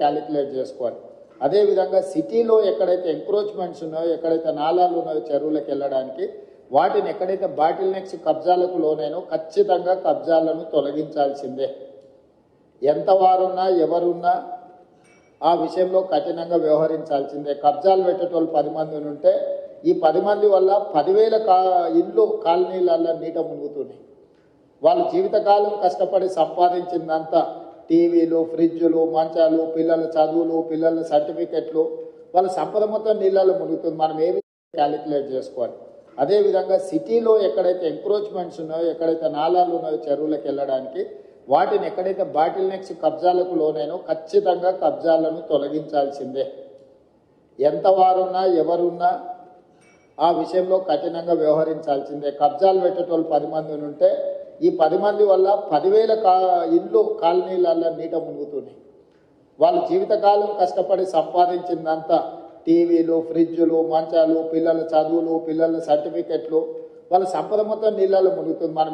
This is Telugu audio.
క్యాలిక్యులేట్ చేసుకోవాలి. అదేవిధంగా సిటీలో ఎక్కడైతే ఎంక్రోచ్మెంట్స్ ఉన్నాయో, ఎక్కడైతే నాలాలు ఉన్నాయో చెరువులకు వెళ్ళడానికి, వాటిని ఎక్కడైతే బాటిల్ నెక్స్ కబ్జాలకు లోనైనో ఖచ్చితంగా కబ్జాలను తొలగించాల్సిందే. ఎంత వారున్నా ఎవరున్నా ఆ విషయంలో కఠినంగా వ్యవహరించాల్సిందే. కబ్జాలు పెట్టేటోళ్ళు 10 మంది ఉంటే ఈ 10 మంది వల్ల 10,000 ఇళ్ళు కాలనీలలో నీట మునుగుతున్నాయి. వాళ్ళ జీవితకాలం కష్టపడి సంపాదించిందంతా టీవీలు, ఫ్రిడ్జులు, మంచాలు, పిల్లల చదువులు, పిల్లల సర్టిఫికెట్లు, వాళ్ళ సంపద మొత్తం నీళ్ళలో మునుగుతుంది. మనం ఏమి క్యాలిక్యులేట్ చేసుకోవాలి. అదేవిధంగా సిటీలో ఎక్కడైతే ఎంక్రోచ్మెంట్స్ ఉన్నాయో, ఎక్కడైతే నాలాలు ఉన్నాయో చెరువులకు వెళ్ళడానికి, వాటిని ఎక్కడైతే బాటిల్ నెక్స్ కబ్జాలకు లోనైనో ఖచ్చితంగా కబ్జాలను తొలగించాల్సిందే. ఎంత వారున్నా ఎవరున్నా ఆ విషయంలో కఠినంగా వ్యవహరించాల్సిందే. కబ్జాలు పెట్టేటోళ్ళు 10 మంది ఉంటే ఈ 10 మంది వల్ల 10,000 ఇళ్ళు కాలనీలలో నీట మునుగుతున్నాయి. వాళ్ళ జీవితకాలం కష్టపడి సంపాదించిందంతా టీవీలు, ఫ్రిడ్జులు, మంచాలు, పిల్లల చదువులు, పిల్లల సర్టిఫికెట్లు, వాళ్ళ సంపద మొత్తం నీళ్ళలో మునుగుతుంది. మనం